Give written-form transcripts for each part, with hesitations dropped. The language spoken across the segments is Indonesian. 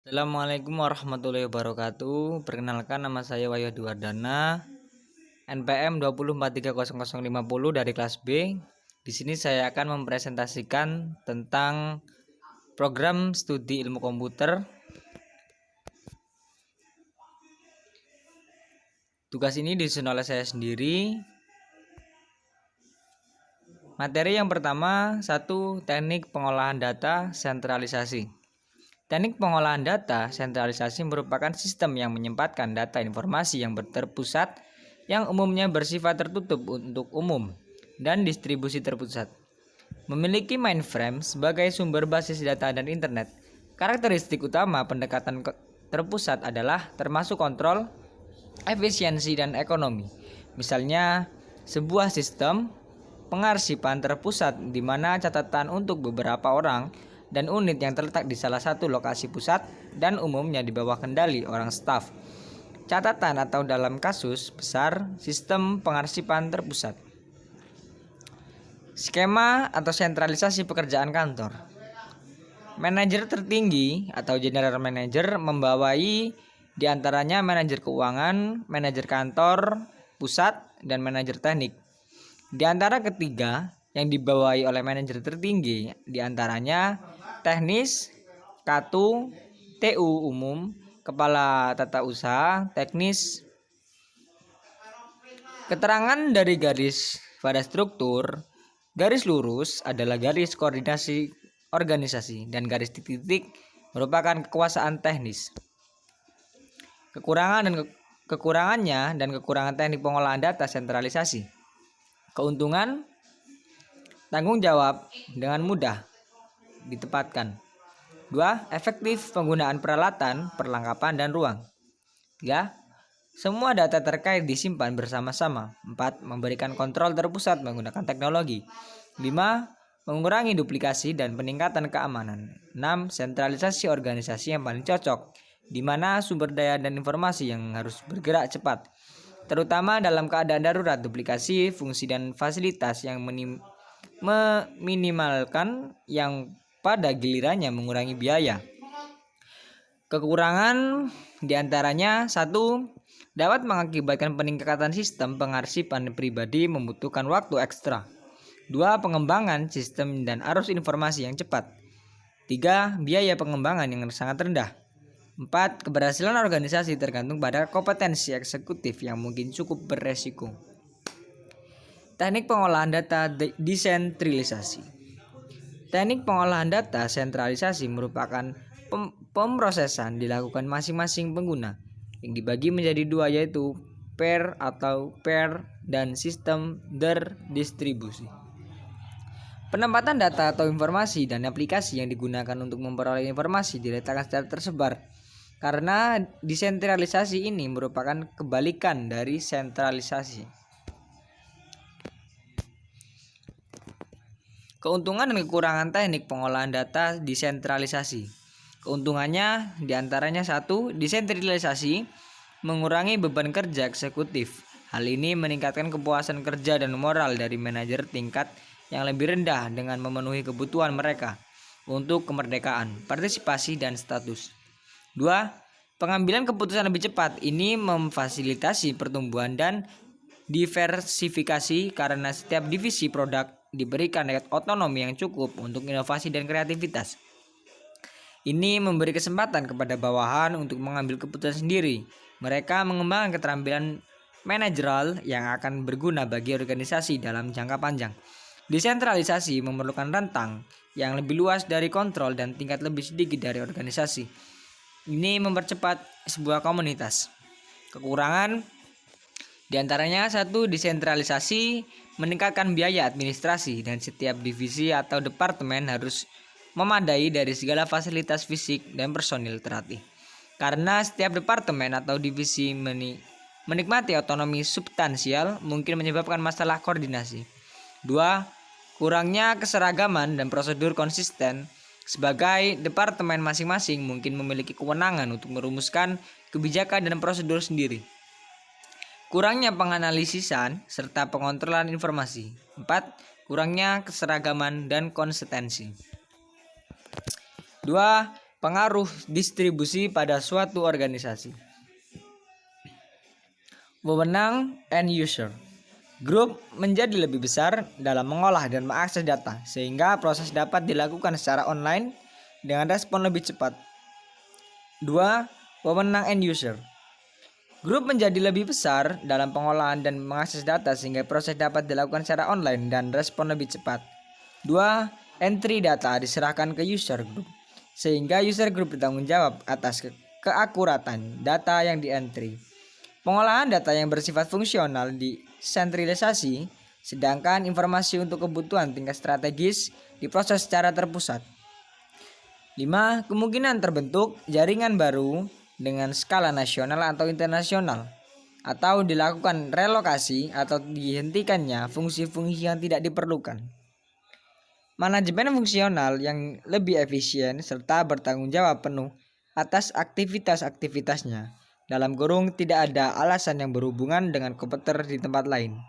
Assalamualaikum warahmatullahi wabarakatuh. Perkenalkan, nama saya Wahyu Wardana, NPM 204300050 dari kelas B. Di sini saya akan mempresentasikan tentang program studi ilmu komputer. Tugas ini disusun oleh saya sendiri. Materi yang pertama, 1. Teknik pengolahan data sentralisasi. Teknik pengolahan data sentralisasi merupakan sistem yang menyempatkan data informasi yang terpusat yang umumnya bersifat tertutup untuk umum dan distribusi terpusat. Memiliki mainframe sebagai sumber basis data dan internet. Karakteristik utama pendekatan terpusat adalah termasuk kontrol, efisiensi, dan ekonomi. Misalnya, sebuah sistem pengarsipan terpusat di mana catatan untuk beberapa orang dan unit yang terletak di salah satu lokasi pusat dan umumnya di bawah kendali orang staf catatan, atau dalam kasus besar sistem pengarsipan terpusat. Skema atau sentralisasi pekerjaan kantor. Manajer tertinggi atau general manager membawai diantaranya manajer keuangan, manajer kantor pusat, dan manajer teknik. Di antara ketiga yang dibawahi oleh manajer tertinggi diantaranya teknis, KATU, TU umum, kepala tata usaha, teknis. Keterangan dari garis pada struktur. Garis lurus adalah garis koordinasi organisasi dan garis titik-titik merupakan kekuasaan teknis. Kekurangannya dan kekurangan teknik pengolahan data sentralisasi. Keuntungan, tanggung jawab dengan mudah ditempatkan. 2. Efektif penggunaan peralatan, perlengkapan, dan ruang. 3. Semua data terkait disimpan bersama-sama. 4. Memberikan kontrol terpusat menggunakan teknologi. 5. Mengurangi duplikasi dan peningkatan keamanan. 6. Sentralisasi organisasi yang paling cocok, di mana sumber daya dan informasi yang harus bergerak cepat, terutama dalam keadaan darurat. Duplikasi fungsi dan fasilitas yang meminimalkan yang pada gilirannya mengurangi biaya. Kekurangan diantaranya 1. Dapat mengakibatkan peningkatan sistem pengarsipan pribadi membutuhkan waktu ekstra. 2. Pengembangan sistem dan arus informasi yang cepat. 3. Biaya pengembangan yang sangat rendah. 4. Keberhasilan organisasi tergantung pada kompetensi eksekutif yang mungkin cukup beresiko. Teknik pengolahan data desentralisasi. Teknik pengolahan data sentralisasi merupakan pemrosesan dilakukan masing-masing pengguna yang dibagi menjadi dua, yaitu pair atau pair dan sistem terdistribusi. Penempatan data atau informasi dan aplikasi yang digunakan untuk memperoleh informasi diletakkan secara tersebar. Karena desentralisasi ini merupakan kebalikan dari sentralisasi. Keuntungan dan kekurangan teknik pengolahan data desentralisasi. Keuntungannya diantaranya 1. Desentralisasi mengurangi beban kerja eksekutif. Hal ini meningkatkan kepuasan kerja dan moral dari manajer tingkat yang lebih rendah dengan memenuhi kebutuhan mereka untuk kemerdekaan, partisipasi, dan status. 2. Pengambilan keputusan lebih cepat. Ini memfasilitasi pertumbuhan dan diversifikasi karena setiap divisi produk diberikan otonomi yang cukup untuk inovasi dan kreativitas. Ini memberi kesempatan kepada bawahan untuk mengambil keputusan sendiri. Mereka mengembangkan keterampilan manajerial yang akan berguna bagi organisasi dalam jangka panjang. Desentralisasi memerlukan rentang yang lebih luas dari kontrol dan tingkat lebih sedikit dari organisasi. Ini mempercepat sebuah komunitas. Kekurangan diantaranya 1. Desentralisasi meningkatkan biaya administrasi dan setiap divisi atau departemen harus memadai dari segala fasilitas fisik dan personil terlatih. Karena setiap departemen atau divisi menikmati otonomi substansial mungkin menyebabkan masalah koordinasi. 2. Kurangnya keseragaman dan prosedur konsisten. Sebagai departemen masing-masing mungkin memiliki kewenangan untuk merumuskan kebijakan dan prosedur sendiri. Kurangnya penganalisisan serta pengontrolan informasi. 4. Kurangnya keseragaman dan konsistensi. 2. Pengaruh distribusi pada suatu organisasi. Wewenang end user. Grup menjadi lebih besar dalam mengolah dan mengakses data, sehingga proses dapat dilakukan secara online dengan respon lebih cepat. 2. Wewenang end user. Grup menjadi lebih besar dalam pengolahan dan mengakses data sehingga proses dapat dilakukan secara online dan respon lebih cepat. 2. Entry data diserahkan ke user group sehingga user group bertanggung jawab atas keakuratan data yang di-entry. Pengolahan data yang bersifat fungsional disentralisasi, sedangkan informasi untuk kebutuhan tingkat strategis diproses secara terpusat. 5. Kemungkinan terbentuk jaringan baru dengan skala nasional atau internasional, atau dilakukan relokasi atau dihentikannya fungsi-fungsi yang tidak diperlukan. Manajemen fungsional yang lebih efisien serta bertanggung jawab penuh atas aktivitas-aktivitasnya. Dalam kurung, tidak ada alasan yang berhubungan dengan komputer di tempat lain.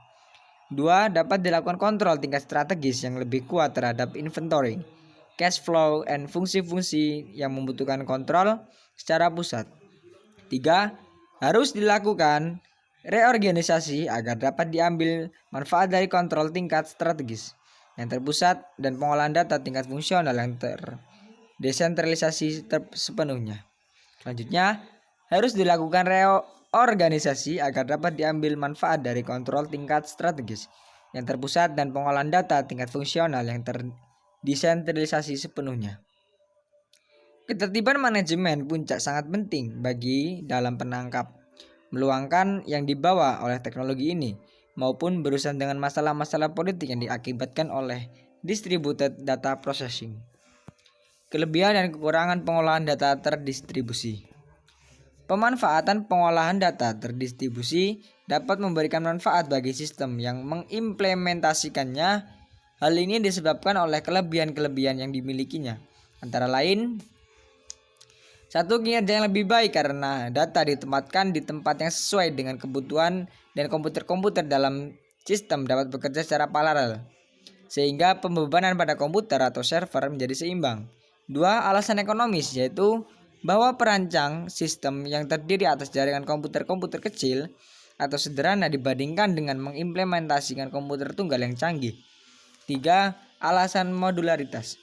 2. Dapat dilakukan kontrol tingkat strategis yang lebih kuat terhadap inventory, cash flow, dan fungsi-fungsi yang membutuhkan kontrol secara pusat. 3. Harus dilakukan reorganisasi agar dapat diambil manfaat dari kontrol tingkat strategis yang terpusat dan pengolahan data tingkat fungsional yang terdesentralisasi sepenuhnya. Selanjutnya, harus dilakukan reorganisasi agar dapat diambil manfaat dari kontrol tingkat strategis yang terpusat dan pengolahan data tingkat fungsional yang terdesentralisasi sepenuhnya. Ketertiban manajemen puncak sangat penting bagi dalam penangkap, meluangkan yang dibawa oleh teknologi ini, maupun berurusan dengan masalah-masalah politik yang diakibatkan oleh distributed data processing. Kelebihan dan kekurangan pengolahan data terdistribusi. Pemanfaatan pengolahan data terdistribusi dapat memberikan manfaat bagi sistem yang mengimplementasikannya. Hal ini disebabkan oleh kelebihan-kelebihan yang dimilikinya, antara lain: 1. Kinerja yang lebih baik karena data ditempatkan di tempat yang sesuai dengan kebutuhan dan komputer-komputer dalam sistem dapat bekerja secara paralel, sehingga pembebanan pada komputer atau server menjadi seimbang. 2. Alasan ekonomis, yaitu bahwa perancang sistem yang terdiri atas jaringan komputer-komputer kecil atau sederhana dibandingkan dengan mengimplementasikan komputer tunggal yang canggih. 3. Alasan modularitas,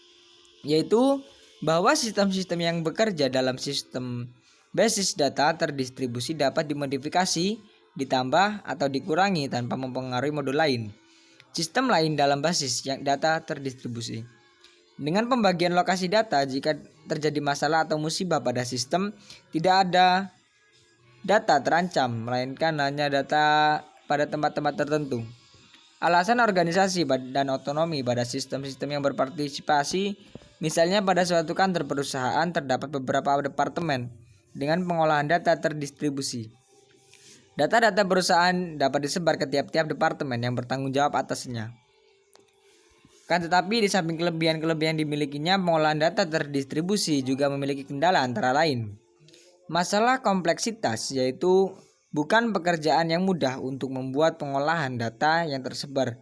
yaitu bahwa sistem-sistem yang bekerja dalam sistem basis data terdistribusi dapat dimodifikasi, ditambah atau dikurangi tanpa mempengaruhi modul lain, sistem lain dalam basis yang data terdistribusi. Dengan pembagian lokasi data, jika terjadi masalah atau musibah pada sistem, tidak ada data terancam, melainkan hanya data pada tempat-tempat tertentu. Alasan organisasi dan otonomi pada sistem-sistem yang berpartisipasi, misalnya pada suatu kantor perusahaan terdapat beberapa departemen dengan pengolahan data terdistribusi. Data-data perusahaan dapat disebar ke tiap-tiap departemen yang bertanggung jawab atasnya. Kan tetapi di samping kelebihan-kelebihan dimilikinya, pengolahan data terdistribusi juga memiliki kendala antara lain: masalah kompleksitas, yaitu bukan pekerjaan yang mudah untuk membuat pengolahan data yang tersebar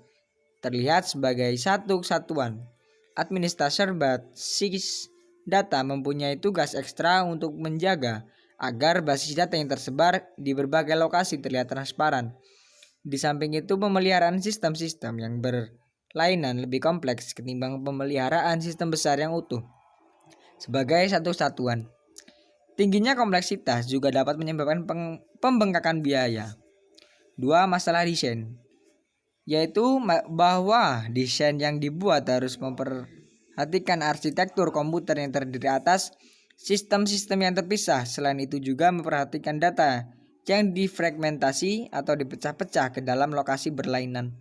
terlihat sebagai satu kesatuan. Administrator basis data mempunyai tugas ekstra untuk menjaga agar basis data yang tersebar di berbagai lokasi terlihat transparan. Di samping itu, pemeliharaan sistem-sistem yang berlainan lebih kompleks ketimbang pemeliharaan sistem besar yang utuh sebagai satu kesatuan. Tingginya kompleksitas juga dapat menyebabkan pembengkakan biaya. 2. Masalah desain, yaitu bahwa desain yang dibuat harus memperhatikan arsitektur komputer yang terdiri atas sistem-sistem yang terpisah. Selain itu juga memperhatikan data yang difragmentasi atau dipecah-pecah ke dalam lokasi berlainan.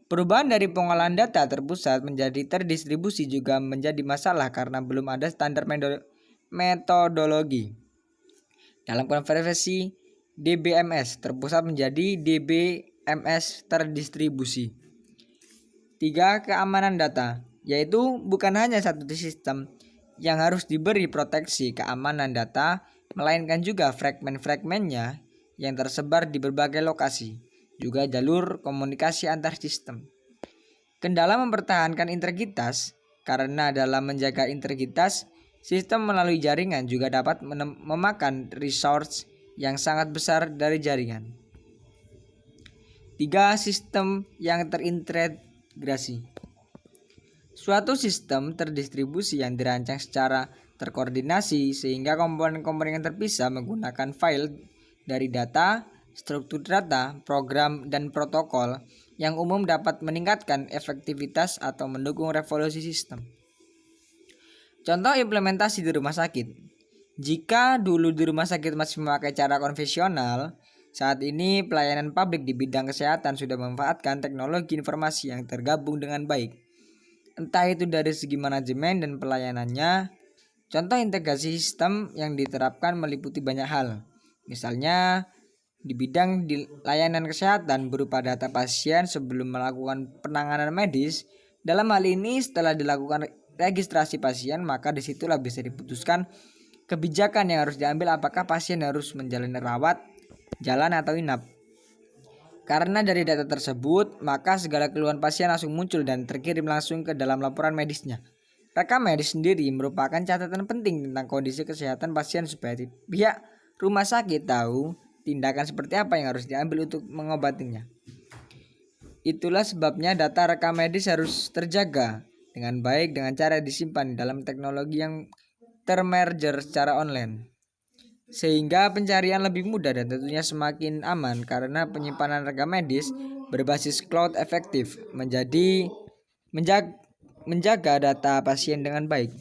Perubahan dari pengolahan data terpusat menjadi terdistribusi juga menjadi masalah karena belum ada standar metodologi. Dalam konversi DBMS terpusat menjadi DBMS terdistribusi. 3. Keamanan data, yaitu bukan hanya satu sistem yang harus diberi proteksi keamanan data, melainkan juga fragmen-fragmennya yang tersebar di berbagai lokasi, juga jalur komunikasi antar sistem. Kendala mempertahankan integritas, karena dalam menjaga integritas Sistem melalui jaringan juga dapat memakan resource yang sangat besar dari jaringan. 3. Sistem yang terintegrasi. Suatu sistem terdistribusi yang dirancang secara terkoordinasi sehingga komponen-komponen yang terpisah menggunakan file dari data, struktur data, program, dan protokol yang umum dapat meningkatkan efektivitas atau mendukung revolusi sistem. Contoh implementasi di rumah sakit. Jika dulu di rumah sakit masih memakai cara konvensional, saat ini pelayanan publik di bidang kesehatan sudah memanfaatkan teknologi informasi yang tergabung dengan baik. Entah itu dari segi manajemen dan pelayanannya. Contoh integrasi sistem yang diterapkan meliputi banyak hal. Misalnya di bidang layanan kesehatan berupa data pasien sebelum melakukan penanganan medis. Dalam hal ini setelah dilakukan registrasi pasien, maka disitulah bisa diputuskan kebijakan yang harus diambil, apakah pasien harus menjalani rawat, jalan atau inap. Karena dari data tersebut, maka segala keluhan pasien langsung muncul dan terkirim langsung ke dalam laporan medisnya. Rekam medis sendiri merupakan catatan penting tentang kondisi kesehatan pasien supaya pihak rumah sakit tahu tindakan seperti apa yang harus diambil untuk mengobatinya. Itulah sebabnya data rekam medis harus terjaga dengan baik dengan cara disimpan dalam teknologi yang termerger secara online. Sehingga pencarian lebih mudah dan tentunya semakin aman karena penyimpanan rekam medis berbasis cloud efektif menjaga data pasien dengan baik.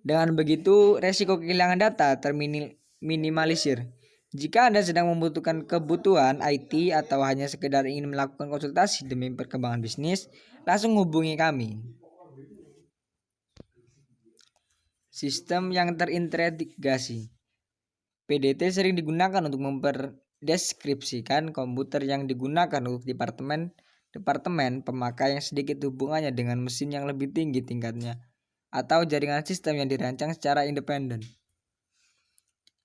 Dengan begitu, resiko kehilangan data terminimalisir. Jika Anda sedang membutuhkan kebutuhan IT atau hanya sekedar ingin melakukan konsultasi demi perkembangan bisnis, langsung hubungi kami. Sistem yang terintegrasi. PDT sering digunakan untuk memperdeskripsikan komputer yang digunakan untuk departemen pemakai yang sedikit hubungannya dengan mesin yang lebih tinggi tingkatnya atau jaringan sistem yang dirancang secara independen.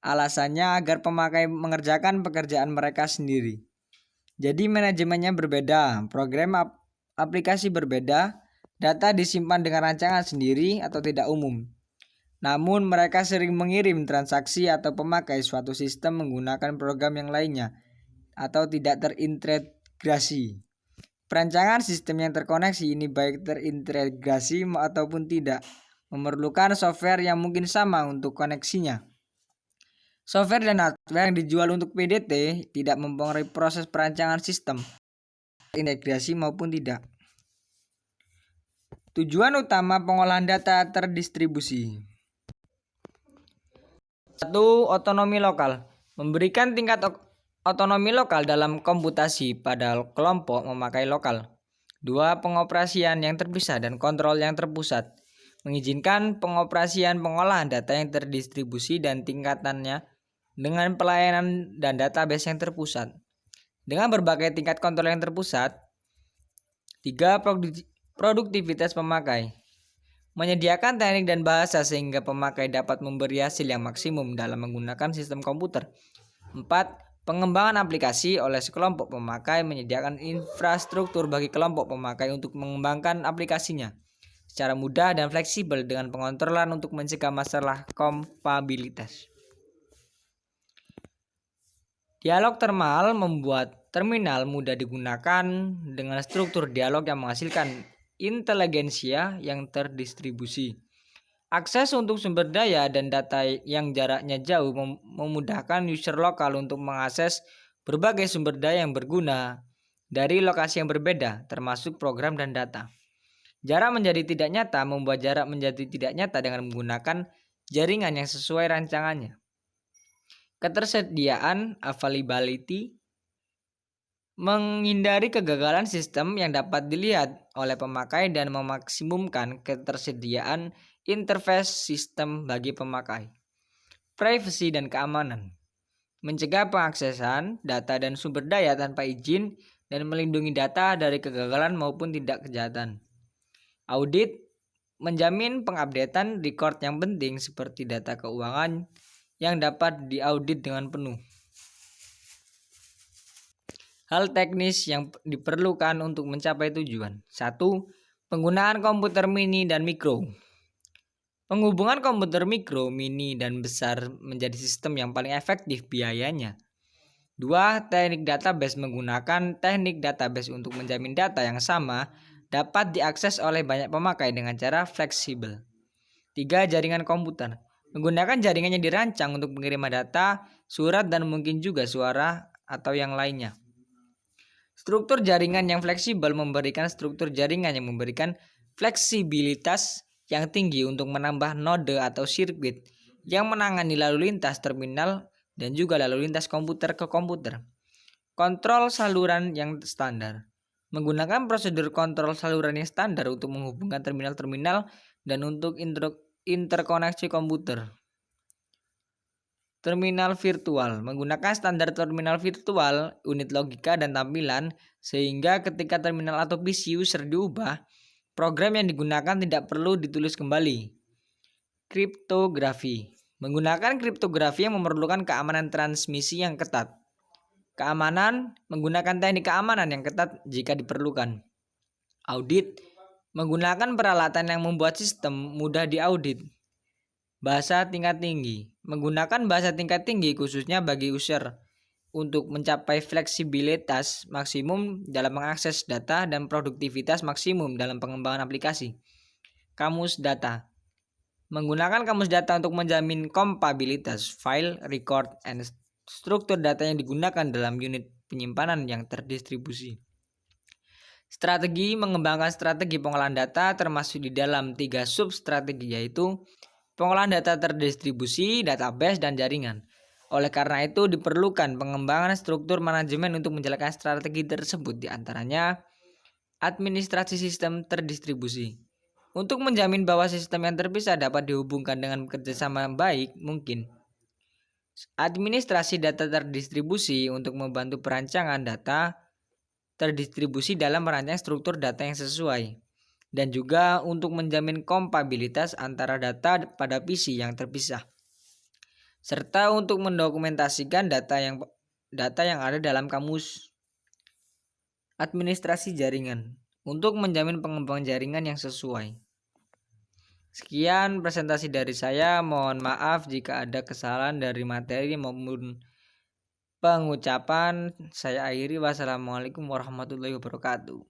Alasannya agar pemakai mengerjakan pekerjaan mereka sendiri. Jadi manajemennya berbeda, program aplikasi berbeda, data disimpan dengan rancangan sendiri atau tidak umum. Namun mereka sering mengirim transaksi atau pemakai suatu sistem menggunakan program yang lainnya atau tidak terintegrasi. Perancangan sistem yang terkoneksi ini baik terintegrasi ataupun tidak memerlukan software yang mungkin sama untuk koneksinya. Software dan hardware yang dijual untuk PDT tidak mempengaruhi proses perancangan sistem, integrasi maupun tidak. Tujuan utama pengolahan data terdistribusi. 1. Otonomi lokal. Memberikan tingkat otonomi lokal dalam komputasi pada kelompok memakai lokal. 2. Pengoperasian yang terpisah dan kontrol yang terpusat. Mengizinkan pengoperasian pengolahan data yang terdistribusi dan tingkatannya dengan pelayanan dan database yang terpusat. Dengan berbagai tingkat kontrol yang terpusat. 3. Produktivitas pemakai. Menyediakan teknik dan bahasa sehingga pemakai dapat memberi hasil yang maksimum dalam menggunakan sistem komputer. 4. Pengembangan aplikasi oleh sekelompok pemakai menyediakan infrastruktur bagi kelompok pemakai untuk mengembangkan aplikasinya secara mudah dan fleksibel dengan pengontrolan untuk mencegah masalah kompatibilitas. Dialog termal membuat terminal mudah digunakan dengan struktur dialog yang menghasilkan inteligensia yang terdistribusi. Akses untuk sumber daya dan data yang jaraknya jauh memudahkan user lokal untuk mengakses berbagai sumber daya yang berguna dari lokasi yang berbeda, termasuk program dan data. Jarak menjadi tidak nyata membuat jarak menjadi tidak nyata dengan menggunakan jaringan yang sesuai rancangannya. Ketersediaan availability menghindari kegagalan sistem yang dapat dilihat oleh pemakai dan memaksimumkan ketersediaan interface sistem bagi pemakai. Privacy dan keamanan. Mencegah pengaksesan data dan sumber daya tanpa izin dan melindungi data dari kegagalan maupun tindak kejahatan. Audit menjamin pengupdatean record yang penting seperti data keuangan yang dapat diaudit dengan penuh. Hal teknis yang diperlukan untuk mencapai tujuan. 1. Penggunaan komputer mini dan mikro. Penghubungan komputer mikro, mini, dan besar menjadi sistem yang paling efektif biayanya. 2. Teknik database menggunakan teknik database untuk menjamin data yang sama dapat diakses oleh banyak pemakai dengan cara fleksibel. 3. Jaringan komputer menggunakan jaringan yang dirancang untuk pengiriman data, surat, dan mungkin juga suara atau yang lainnya. Struktur jaringan yang fleksibel memberikan struktur jaringan yang memberikan fleksibilitas yang tinggi untuk menambah node atau sirkuit yang menangani lalu lintas terminal dan juga lalu lintas komputer ke komputer. Kontrol saluran yang standar menggunakan prosedur kontrol saluran yang standar untuk menghubungkan terminal-terminal dan untuk interkoneksi komputer. Terminal virtual menggunakan standar terminal virtual, unit logika, dan tampilan sehingga ketika terminal atau PC user diubah, program yang digunakan tidak perlu ditulis kembali. Kriptografi menggunakan kriptografi yang memerlukan keamanan transmisi yang ketat. Keamanan menggunakan teknik keamanan yang ketat jika diperlukan. Audit menggunakan peralatan yang membuat sistem mudah diaudit. Bahasa tingkat tinggi menggunakan bahasa tingkat tinggi khususnya bagi user untuk mencapai fleksibilitas maksimum dalam mengakses data dan produktivitas maksimum dalam pengembangan aplikasi. Kamus data menggunakan kamus data untuk menjamin kompatibilitas file, record, and struktur data yang digunakan dalam unit penyimpanan yang terdistribusi. Strategi mengembangkan strategi pengolahan data termasuk di dalam 3 substrategi yaitu pengolahan data terdistribusi, database, dan jaringan. Oleh karena itu diperlukan pengembangan struktur manajemen untuk menjalankan strategi tersebut, diantaranya administrasi sistem terdistribusi. Untuk menjamin bahwa sistem yang terpisah dapat dihubungkan dengan kerjasama baik mungkin. Administrasi data terdistribusi untuk membantu perancangan data terdistribusi dalam merancang struktur data yang sesuai. Dan juga untuk menjamin kompatibilitas antara data pada PC yang terpisah. Serta untuk mendokumentasikan data yang ada dalam kamus. Administrasi jaringan untuk menjamin pengembangan jaringan yang sesuai. Sekian presentasi dari saya. Mohon maaf jika ada kesalahan dari materi maupun pengucapan. Saya akhiri. Wassalamualaikum warahmatullahi wabarakatuh.